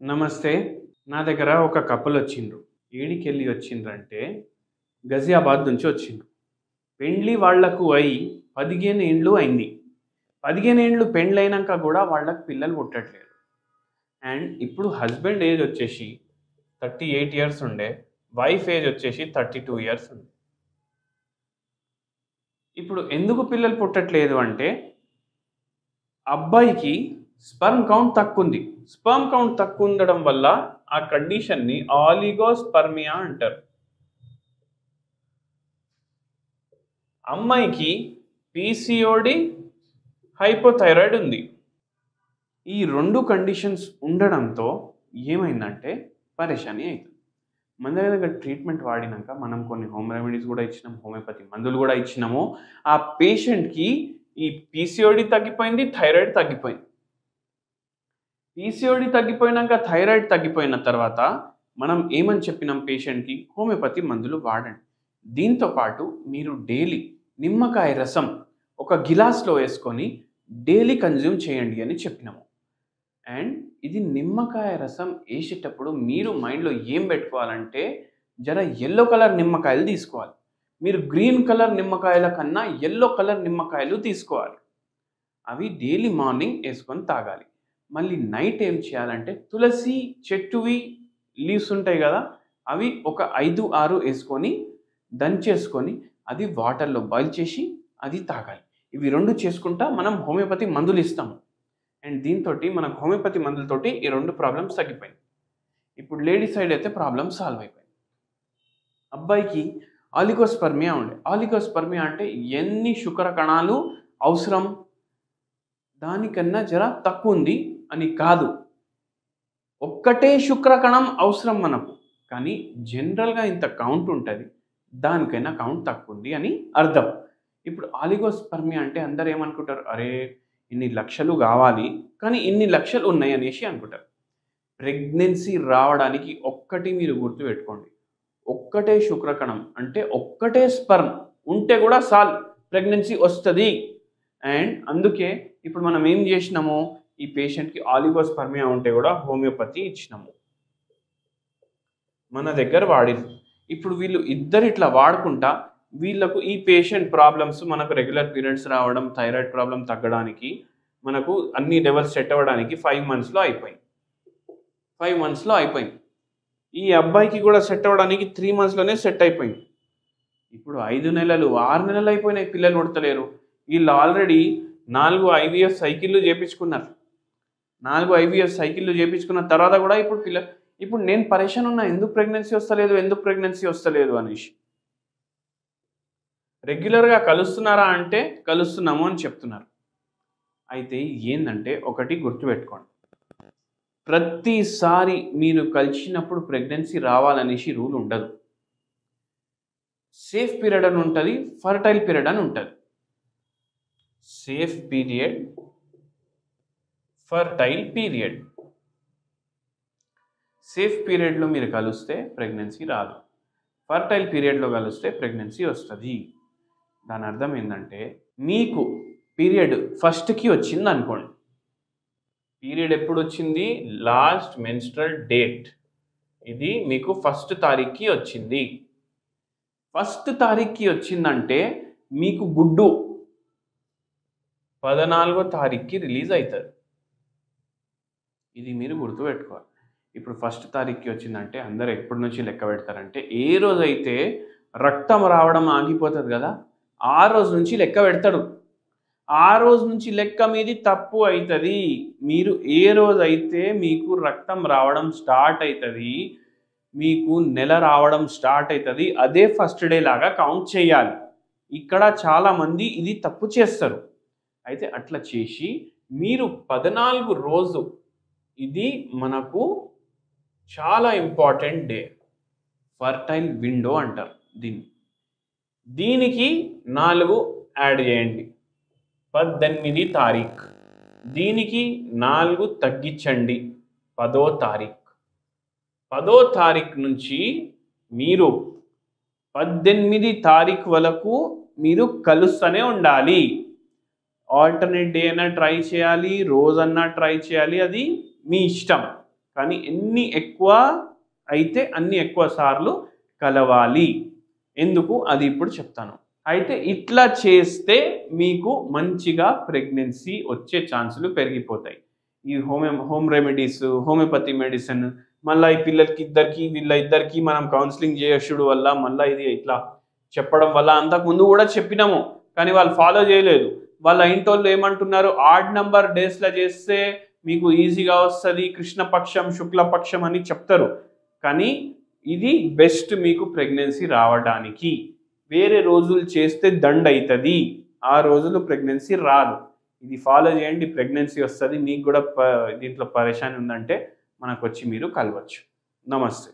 నమస్తే. నా దగ్గర ఒక కపుల్ వచ్చిండ్రు. ఏడికెళ్ళి వచ్చిండ్రంటే గజియాబాద్ నుంచి వచ్చిండ్రు. పెండ్లి వాళ్లకు అయి 15 ఏండ్లు అయింది. 15 ఏండ్లు పెండ్లయినంక గూడా వాళ్ళకి పిల్లలు పుట్టట్లేరు. అండ్ ఇప్పుడు హస్బెండ్ ఏజ్ వచ్చేసి 38 ఇయర్స్ ఉండే. వైఫ్ ఏజ్ వచ్చేసి 32 ఇయర్స్ ఉంది. ఇప్పుడు ఎందుకు పిల్లలు పుట్టట్లేదు అంటే అబ్బాయికి స్పెర్మ్ కౌంట్ తక్కువుంది. స్పెర్మ్ కౌంట్ తక్కువ ఉండడం వల్ల ఆ కండిషన్ని ఆలిగోస్పెర్మియా అంటారు. అమ్మాయికి పీసీఓడి, హైపోథైరాయిడ్ ఉంది. ఈ 2 కండిషన్స్ ఉండడంతో ఏమైందంటే పరేషాని అవుతుంది. మన దగ్గర ట్రీట్మెంట్ వాడినాక మనం కొన్ని హోమ్ రెమెడీస్ కూడా ఇచ్చినాం, హోమియోపతి మందులు కూడా ఇచ్చినాము. ఆ పేషెంట్కి ఈ పీసీఓడి తగ్గిపోయింది, థైరాయిడ్ తగ్గిపోయింది. పీసీఓడి తగ్గిపోయినాక థైరాయిడ్ తగ్గిపోయిన తర్వాత మనం ఏమని చెప్పినాం పేషెంట్కి, హోమియోపతి మందులు వాడండి. దీంతో పాటు మీరు డైలీ నిమ్మకాయ రసం ఒక గిలాస్లో వేసుకొని డైలీ కన్జ్యూమ్ చేయండి అని చెప్పినాము. అండ్ ఇది నిమ్మకాయ రసం వేసేటప్పుడు మీరు మైండ్లో ఏం పెట్టుకోవాలంటే జర ఎల్లో కలర్ నిమ్మకాయలు తీసుకోవాలి. మీరు గ్రీన్ కలర్ నిమ్మకాయల కన్నా ఎల్లో కలర్ నిమ్మకాయలు తీసుకోవాలి. అవి డైలీ మార్నింగ్ వేసుకొని తాగాలి. మళ్ళీ నైట్ ఏం చేయాలంటే తులసి చెట్టువి లీవ్స్ ఉంటాయి కదా, అవి ఒక 5-6 వేసుకొని దంచేసుకొని అది వాటర్లో బాయిల్ చేసి అది తాగాలి. ఇవి 2 చేసుకుంటా మనం హోమియోపతి మందులు ఇస్తాము. అండ్ దీంతో మనకు హోమియోపతి మందులతోటి ఈ 2 ప్రాబ్లమ్స్ తగ్గిపోయింది. ఇప్పుడు లేడీ సైడ్ అయితే ప్రాబ్లమ్ సాల్వ్ అయిపోయింది. అబ్బాయికి ఆలిగోస్పెర్మియా ఉండే. ఆలిగోస్పెర్మియా అంటే ఎన్ని శుక్ర కణాలు అవసరం దానికన్నా జర తక్కువ ఉంది అని కాదు. ఒక్కటే శుక్ర కణం అవసరం మనకు, కానీ జనరల్గా ఇంత కౌంట్ ఉంటుంది, దానికైనా కౌంట్ తక్కువ ఉంది అని అర్థం. ఇప్పుడు ఆలిగోస్పెర్మియా అంటే అందరు ఏమనుకుంటారు, అరే ఇన్ని లక్షలు కావాలి కానీ ఇన్ని లక్షలు ఉన్నాయి అనేసి అనుకుంటారు. ప్రెగ్నెన్సీ రావడానికి ఒక్కటి మీరు గుర్తుపెట్టుకోండి, ఒక్కటే శుక్రకణం అంటే ఒక్కటే స్పర్మ్ ఉంటే కూడా సాల్ ప్రెగ్నెన్సీ వస్తుంది. అండ్ అందుకే ఇప్పుడు మనం ఏం చేసినాము, ఈ పేషెంట్కి ఆలిగోస్పెర్మియా ఉంటే కూడా హోమియోపతి ఇచ్చినాము, మన దగ్గర వాడింది. ఇప్పుడు వీళ్ళు ఇద్దరు ఇట్లా వాడుకుంటా వీళ్ళకు ఈ పేషెంట్ ప్రాబ్లమ్స్ మనకు రెగ్యులర్ పీరియడ్స్ రావడం, థైరాయిడ్ ప్రాబ్లం తగ్గడానికి, మనకు అన్ని లెవెల్స్ సెట్ అవ్వడానికి 5 మంత్స్లో అయిపోయింది. 5 మంత్స్లో అయిపోయింది. ఈ అబ్బాయికి కూడా సెట్ అవ్వడానికి 3 మంత్స్లోనే సెట్ అయిపోయింది. ఇప్పుడు 5 నెలలు 6 నెలలు అయిపోయినాయి, పిల్లలు పుడతలేరు. వీళ్ళు ఆల్రెడీ 4 IVF సైకిళ్ళు చేయించుకున్నారు. 4 IVF సైకిళ్ళు చేయించుకున్న తర్వాత కూడా ఇప్పుడు నేను పరేషాన్ ఉన్నా, ఎందుకు ప్రెగ్నెన్సీ వస్తలేదు అనేసి. రెగ్యులర్గా కలుస్తున్నారా అంటే కలుస్తున్నాము అని చెప్తున్నారు. అయితే ఏంటంటే ఒకటి గుర్తుపెట్టుకోండి, ప్రతిసారి మీరు కలిసినప్పుడు ప్రెగ్నెన్సీ రావాలనేసి రూల్ ఉండదు. సేఫ్ పీరియడ్ అని ఉంటుంది, ఫర్టైల్ పీరియడ్ అని ఉంటుంది. Safe period, fertile period. Safe పీరియడ్లో మీరు కలిస్తే ప్రెగ్నెన్సీ రాదు, ఫర్టైల్ పీరియడ్లో కలిస్తే ప్రెగ్నెన్సీ వస్తుంది. దాని అర్థం ఏంటంటే మీకు పీరియడ్ ఫస్ట్కి వచ్చింది అనుకోండి, పీరియడ్ ఎప్పుడు వచ్చింది, లాస్ట్ మెన్స్ట్రల్ డేట్, ఇది మీకు 1వ తారీఖుకి వచ్చింది. 1వ తారీఖుకి వచ్చిందంటే మీకు గుడ్డు 14వ తారీఖుకి రిలీజ్ అవుతుంది. ఇది మీరు గుర్తుపెట్టుకోవాలి. ఇప్పుడు 1వ తారీఖుకి వచ్చిందంటే అందరూ ఎప్పటి నుంచి లెక్క పెడతారంటే ఏ రోజైతే రక్తం రావడం ఆగిపోతుంది కదా, ఆ రోజు నుంచి లెక్క పెడతాడు. ఆ రోజు నుంచి లెక్క మీది తప్పు అవుతుంది. మీరు ఏ రోజైతే మీకు రక్తం రావడం స్టార్ట్ అవుతుంది, మీకు నెల రావడం స్టార్ట్ అవుతుంది, అదే ఫస్ట్ డే లాగా కౌంట్ చేయాలి. ఇక్కడ చాలామంది ఇది తప్పు చేస్తారు. అయితే అట్లా చేసి మీరు 14 రోజు, ఇది మనకు చాలా ఇంపార్టెంట్ డే, ఫర్టైల్ విండో అంటారు దీనికి 4 యాడ్ చేయండి, 18 తారీఖు. దీనికి 4 తగ్గించండి, 10వ తారీఖు. 10వ తారీఖు నుంచి మీరు 18 తారీఖు వరకు మీరు కలుస్తూనే ఉండాలి. ఆల్టర్నేట్ డే అయినా ట్రై చేయాలి, రోజన్నా ట్రై చేయాలి, అది మీ ఇష్టం. కానీ ఎన్ని ఎక్కువ అయితే అన్ని ఎక్కువ సార్లు కలవాలి. ఎందుకు అది ఇప్పుడు చెప్తాను. అయితే ఇట్లా చేస్తే మీకు మంచిగా ప్రెగ్నెన్సీ వచ్చే ఛాన్సులు పెరిగిపోతాయి. ఈ హోమ్ రెమెడీస్, హోమియోపతి మెడిసిన్, మళ్ళీ ఈ పిల్లలకి వీళ్ళిద్దరికి మనం కౌన్సిలింగ్ చేయొచ్చుడు వల్ల మళ్ళీ ఇది ఇట్లా చెప్పడం వల్ల అంతకుముందు కూడా చెప్పినాము, కానీ వాళ్ళు ఫాలో చేయలేదు. వాళ్ళ ఇంటోళ్ళు ఏమంటున్నారు, ఆడ్ నంబర్ డేస్లో చేస్తే మీకు ఈజీగా వస్తుంది, కృష్ణపక్షం శుక్లపక్షం అని చెప్తారు. కానీ ఇది బెస్ట్ మీకు ప్రెగ్నెన్సీ రావడానికి. వేరే రోజులు చేస్తే దండ్ అవుతుంది, ఆ రోజులు ప్రెగ్నెన్సీ రాదు. ఇది ఫాలో చేయండి, ప్రెగ్నెన్సీ వస్తుంది. మీకు కూడా దీంట్లో పరేషాని ఉందంటే మనకు వచ్చి మీరు కలవచ్చు. నమస్తే.